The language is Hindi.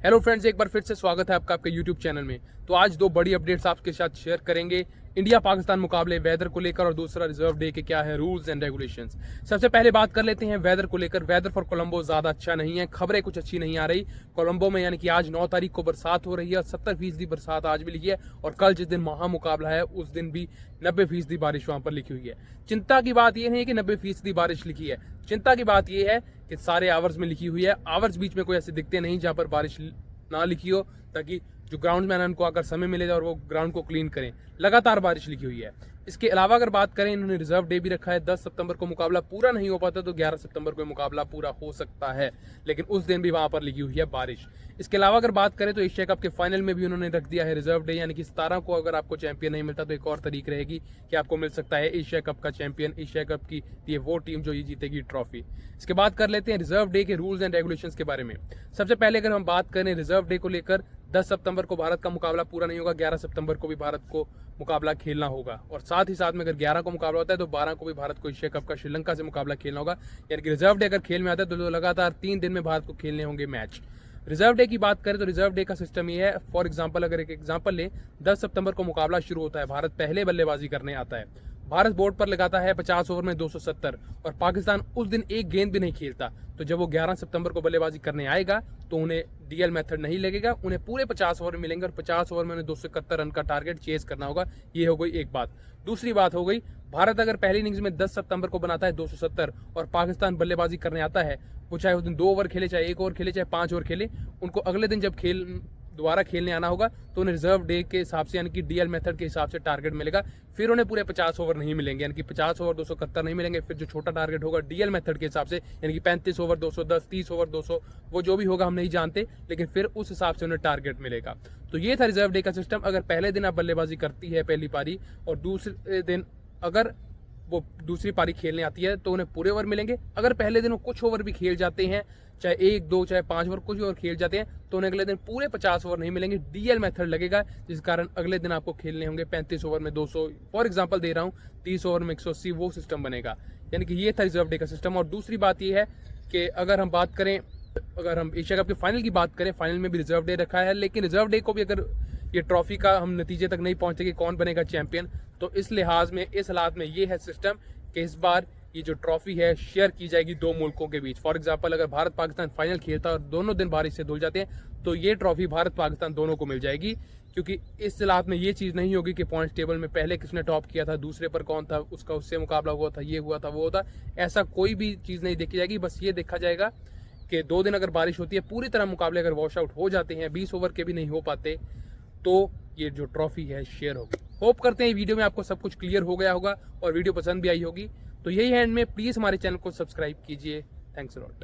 हेलो फ्रेंड्स, एक बार फिर से स्वागत है आपका आपके यूट्यूब चैनल में। तो आज दो बड़ी अपडेट्स आपके साथ शेयर करेंगे इंडिया पाकिस्तान मुकाबले वेदर को लेकर, और दूसरा रिजर्व डे के क्या है रूल्स एंड रेगुलेशंस। सबसे पहले बात कर लेते हैं वेदर को लेकर। वेदर फॉर कोलंबो ज्यादा अच्छा नहीं है, खबरें कुछ अच्छी नहीं आ रही कोलंबो में। यानी कि आज 9 तारीख को बरसात हो रही है, 70% बरसात आज भी लिखी है, और कल जिस दिन महामुकाबला है उस दिन भी 90% बारिश वहां पर लिखी हुई है। चिंता की बात यह नहीं है कि 90% बारिश लिखी है, चिंता की बात यह है कि सारे आवर्स में लिखी हुई है। आवर्स बीच में कोई ऐसे दिखते नहीं जहां पर बारिश ना लिखी हो, ताकि जो ग्राउंड मैन उनको अगर समय मिले और वो ग्राउंड को क्लीन करें। लगातार बारिश लिखी हुई है। इसके अलावा अगर बात करें, इन्होंने रिजर्व डे भी रखा है। 10 सितंबर को मुकाबला पूरा नहीं हो पाता तो 11 सितंबर को मुकाबला पूरा हो सकता है, लेकिन उस दिन भी वहां पर लिखी हुई है बारिश। इसके अलावा अगर बात करें तो एशिया कप के फाइनल में भी उन्होंने रख दिया है रिजर्व डे, यानी कि 17 को अगर आपको चैंपियन नहीं मिलता तो एक और तारीख रहेगी कि आपको मिल सकता है एशिया कप का चैंपियन। एशिया कप की ये वो टीम जो ये जीतेगी ट्रॉफी। इसके बाद कर लेते हैं रिजर्व डे के रूल्स एंड रेगुलेशंस के बारे में। सबसे पहले अगर हम बात करें रिजर्व डे को लेकर, 10 सितंबर को भारत का मुकाबला पूरा नहीं होगा, 11 सितंबर को भी भारत को मुकाबला खेलना होगा। और साथ ही साथ में अगर 11 को मुकाबला होता है तो 12 को भी भारत को एशिया कप का श्रीलंका से मुकाबला खेलना होगा। यानी कि रिजर्व डे अगर खेल में आता है तो लगातार 3 दिन में भारत को खेलने होंगे मैच। रिजर्व डे की बात करें तो रिजर्व डे का सिस्टम ये है, फॉर एग्जांपल अगर एक एग्जांपल ले, 10 सितंबर को मुकाबला शुरू होता है, भारत पहले बल्लेबाजी करने आता है। भारत बोर्ड पर लगाता है 50 ओवर में 270, और पाकिस्तान उस दिन एक गेंद भी नहीं खेलता। तो जब वो 11 सितंबर को बल्लेबाजी करने आएगा तो उन्हें डीएल मेथड नहीं लगेगा, उन्हें पूरे 50 ओवर मिलेंगे, और 50 ओवर में उन्हें 271 रन का टारगेट चेज करना होगा। ये हो गई एक बात। दूसरी बात हो गई, भारत अगर पहली इनिंग्स में 10 सितंबर को बनाता है 270 और पाकिस्तान बल्लेबाजी करने आता है, वो चाहे उस दिन 2 ओवर खेले, चाहे 1 ओवर खेले, चाहे 5 ओवर खेले, उनको अगले दिन जब दोबारा खेलने आना होगा तो उन्हें रिजर्व डे के हिसाब से, यानी कि डीएल मेथड के हिसाब से टारगेट मिलेगा। फिर उन्हें पूरे 50 ओवर नहीं मिलेंगे, यानी कि 50 ओवर 271 नहीं मिलेंगे। फिर जो छोटा टारगेट होगा डीएल मेथड के हिसाब से, यानी कि 35 ओवर 210, 30 ओवर 200, वो जो भी होगा हम नहीं जानते, लेकिन फिर उस हिसाब से उन्हें टारगेट मिलेगा। तो ये था रिजर्व डे का सिस्टम। अगर पहले दिन आप बल्लेबाजी करती है पहली पारी, और दूसरे दिन अगर वो दूसरी पारी खेलने आती है तो उन्हें पूरे ओवर मिलेंगे। अगर पहले दिन वो कुछ ओवर भी खेल जाते हैं, चाहे 1, 2, चाहे 5 ओवर, कुछ ओवर खेल जाते हैं, तो उन्हें अगले दिन पूरे 50 ओवर नहीं मिलेंगे। डीएल मेथड लगेगा, जिस कारण अगले दिन आपको खेलने होंगे 35 ओवर में 200, फॉर एग्जांपल दे रहा हूँ, 30 ओवर में 180, वो सिस्टम बनेगा। यानी कि ये था रिजर्व डे का सिस्टम। और दूसरी बात ये है कि अगर हम बात करें, अगर हम एशिया कप के फाइनल की बात करें, फाइनल में भी रिजर्व डे रखा है, लेकिन रिजर्व डे को भी अगर ये ट्रॉफी का हम नतीजे तक नहीं पहुंचते कि कौन बनेगा चैंपियन, तो इस लिहाज में, इस हालात में ये है सिस्टम कि इस बार ये जो ट्रॉफी है शेयर की जाएगी 2 मुल्कों के बीच। फॉर एग्जांपल अगर भारत पाकिस्तान फाइनल खेलता है और दोनों दिन बारिश से धुल जाते हैं तो ये ट्रॉफी भारत पाकिस्तान दोनों को मिल जाएगी, क्योंकि इस हालात में ये चीज़ नहीं होगी कि पॉइंट्स टेबल में पहले किसने टॉप किया था, दूसरे पर कौन था, उसका उससे मुकाबला हुआ था, ये हुआ था, वो था। ऐसा कोई भी चीज़ नहीं देखी जाएगी। बस ये देखा जाएगा कि 2 दिन अगर बारिश होती है, पूरी तरह मुकाबले अगर वॉश आउट हो जाते हैं, 20 ओवर के भी नहीं हो पाते, तो ये जो ट्रॉफी है शेयर होगी। होप करते हैं वीडियो में आपको सब कुछ क्लियर हो गया होगा और वीडियो पसंद भी आई होगी। तो यही है एंड में, प्लीज़ हमारे चैनल को सब्सक्राइब कीजिए। Thanks a lot.